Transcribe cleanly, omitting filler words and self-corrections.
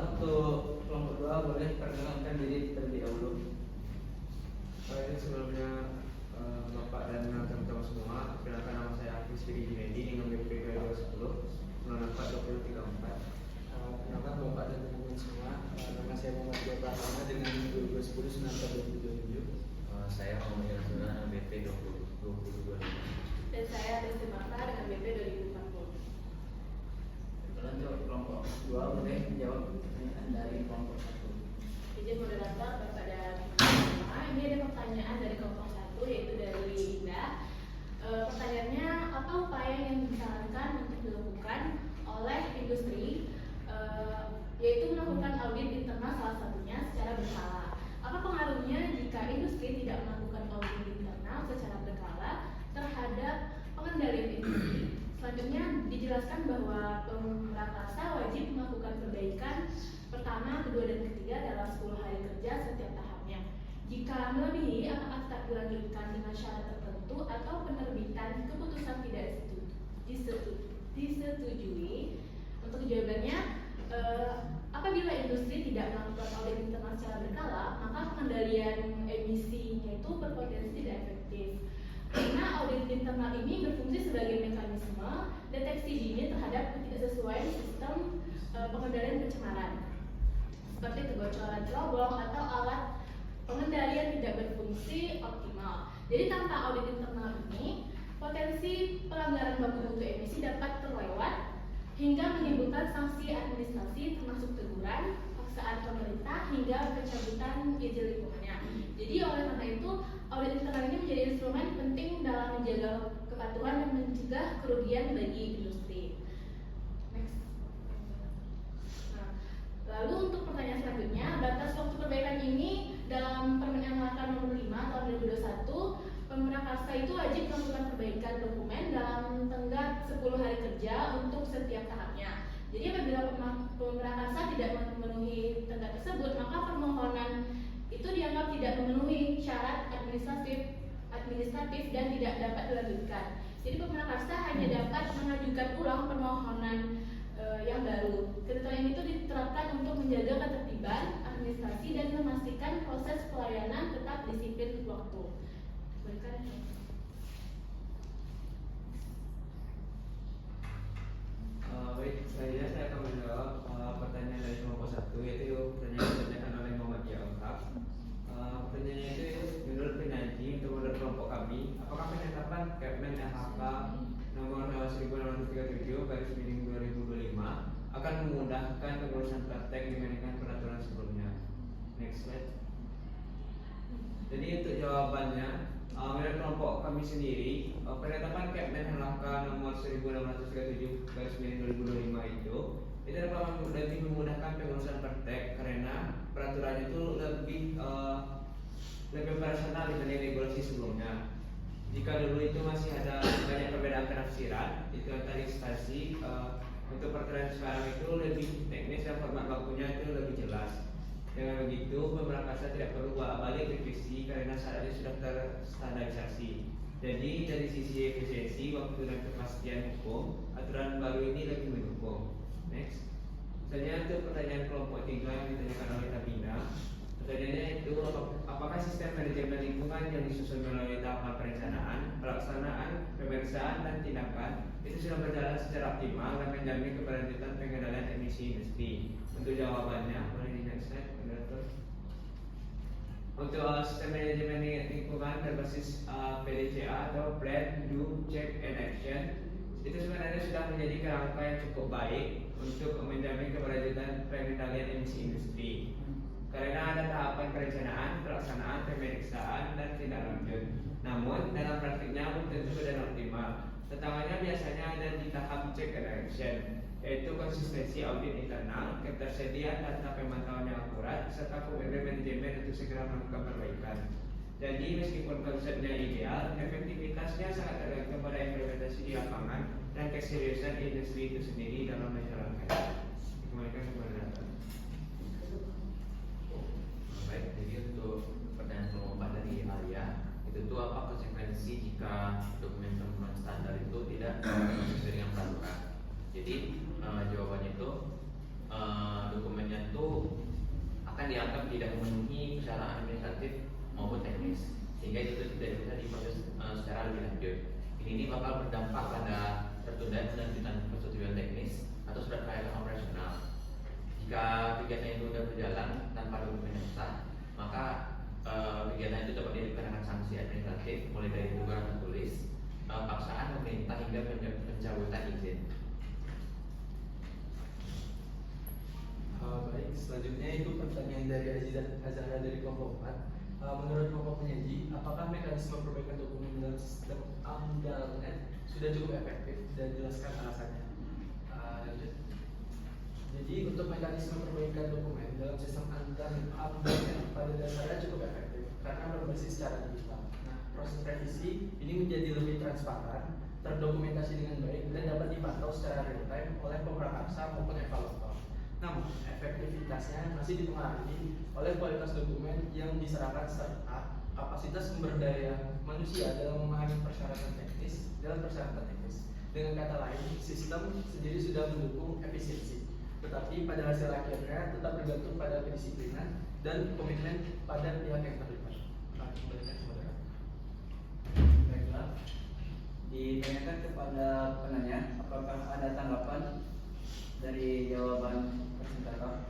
Untuk kelompok 2 boleh perkenalkan diri terlebih dahulu. Baik, sebelumnya Bapak dan teman-teman semua, perkenalkan nama saya Hafiz Fikri Junaidi dengan BP 2010 94 2034. Perkenalkan Bapak dan teman-teman semua, nama saya Muhammad Dua Pratama dengan 2010 94 2027. Saya Muhammad Yasuna dengan BP 2025. Dan saya Desi Marta dengan BP 2040. Untuk kelompok 2 boleh menjawab pertanyaan dari kelompok 1. Izin moderator Bapak dan semua, ini ada pertanyaan dari kelompok 1 yaitu dari Indah. Pertanyaannya, apa upaya yang disarankan untuk dilakukan oleh industri yaitu melakukan audit internal salah satunya secara berkala. Apa pengaruhnya jika industri tidak melakukan audit internal secara berkala terhadap pengendalian industri? Selanjutnya dijelaskan bahwa pemrakarsa wajib melakukan perbaikan pertama, kedua, dan ketiga dalam 10 hari kerja setiap tahapnya. Jika melebihi, apakah tak dilanjutkan dengan syarat tertentu atau penerbitan keputusan tidak disetujui? Untuk jawabannya, apabila industri tidak melakukan audit internal secara berkala, maka pengendalian emisinya itu berpotensi tidak efektif. Karena audit internal ini berfungsi sebagai mekanisme deteksi dini terhadap ketidaksesuaian sistem pengendalian pencemaran, seperti kebocoran cerobong atau alat pengendalian tidak berfungsi optimal. Jadi tanpa audit internal ini, potensi pelanggaran baku mutu emisi dapat terlewat hingga menimbulkan sanksi administrasi termasuk teguran, paksaan pemerintah hingga pencabutan izin lingkungannya. Jadi oleh karena itu, audit internal ini menjadi instrumen penting dalam menjaga kepatuhan dan mencegah kerugian bagi industri. Next. Nah, lalu untuk pertanyaan selanjutnya, batas waktu perbaikan ini dalam Permen LHK nomor 5 tahun 2021, Pemrakarsa itu wajib melakukan perbaikan dokumen dalam tenggat 10 hari kerja untuk setiap tahapnya. Jadi apabila Pemrakarsa tidak memenuhi tenggat tersebut, maka permohonan itu dianggap tidak memenuhi syarat administratif dan tidak dapat dilanjutkan. Jadi Pemrakarsa hanya dapat mengajukan ulang permohonan yang baru. Ketentuan itu diterapkan untuk menjaga ketertiban administrasi dan memastikan proses pelayanan tetap disiplin waktu. Baik, saya akan menjawab pertanyaan dari kelompok 1, yaitu pertanyaan yang ditanyakan oleh Muhammad Yahya. Pertanyaannya itu, menurut penyaji untuk menurut kelompok kami, apakah penetapan Permen LHK nomor 1637/2025 akan memudahkan pengurusan praktek dibandingkan peraturan sebelumnya? Next slide. Jadi untuk jawabannya, menurut kelompok kami sendiri, penetapan Permen LHK nomor 1637/2025 itu dapat lebih memudahkan pengurusan praktek karena peraturan itu lebih operasional dibanding regulasi sebelumnya. Jika dulu itu masih ada banyak perbedaan penafsiran, itu tadi instansi, untuk peraturan sekarang itu lebih teknis dan format bakunya itu lebih jelas. Dengan begitu, Pemrakarsa tidak perlu balik revisi karena syaratnya sudah terstandarisasi. Jadi dari sisi efisiensi, waktu dan kepastian hukum, aturan baru ini lebih mendukung. Next. Selanjutnya untuk pertanyaan kelompok 3 yang ditanyakan oleh Tabina. Pertanyaannya itu, apakah sistem manajemen lingkungan yang disusun melalui tahapan perencanaan, pelaksanaan, pemeriksaan, dan tindakan itu sudah berjalan secara optimal dan menjamin keberlanjutan pengendalian emisi industri? Untuk jawabannya, boleh di next slide. Untuk sistem manajemen lingkungan berbasis PDCA atau Plan, Do, Check, and Action, itu sebenarnya sudah menjadi kerangka yang cukup baik untuk menjamin keberlanjutan pengendalian emisi industri. Karena ada tahapan perencanaan, pelaksanaan, pemeriksaan, dan tindak lanjut. Namun dalam praktiknya belum tentu dan optimal. Tantangannya biasanya ada di tahap check and action, yaitu konsistensi audit internal, ketersediaan data pemantauan yang akurat, serta komitmen manajemen untuk segera melakukan perbaikan. Jadi meskipun konsepnya ideal, efektivitasnya sangat tergantung pada implementasi di lapangan dan keseriusan industri itu sendiri dalam menjalankannya. Kembalikan kepada data. Baik, jadi untuk pertanyaan kelompok dari Alia, itu tuh apa konsekuensi jika dokumen temuan standar itu tidak sesuai dengan peraturan? Jadi jawabannya itu dokumennya itu akan dianggap tidak memenuhi syarat administratif maupun teknis, sehingga itu tidak bisa diproses secara lebih lanjut. Ini bakal berdampak pada tertunda penerbitan persetujuan teknis atau surat kelayakan operasional. Jika kegiatan itu sudah berjalan tanpa dokumen yang sah, maka kegiatan itu dapat dikenakan sanksi administratif mulai dari teguran tertulis, paksaan pemerintah hingga pencabutan izin. Baik, selanjutnya itu pertanyaan dari Azahra dari kelompok 4. Menurut kelompok penyaji, apakah mekanisme perbaikan dokumen dalam sistem AMDAL.net sudah cukup efektif dan jelaskan alasannya? Lanjut. Jadi untuk mekanisme perbaikan dokumen dalam sistem AMDAL.net pada dasarnya cukup efektif karena berbasis secara digital. Nah, proses revisi ini menjadi lebih transparan, terdokumentasi dengan baik dan dapat dipantau secara real time oleh pemrakarsa maupun evaluator. Namun, efektivitasnya masih dipengaruhi oleh kualitas dokumen yang diserahkan serta kapasitas sumber daya manusia dalam memahami persyaratan teknis. Dengan kata lain, sistem sendiri sudah mendukung efisiensi, tetapi pada hasil akhirnya tetap bergantung pada kedisiplinan dan komitmen pada pihak yang terlibat. Kembalikan ke moderator. Baiklah, ditanyakan kepada penanya apakah ada tanggapan dari jawaban presentator.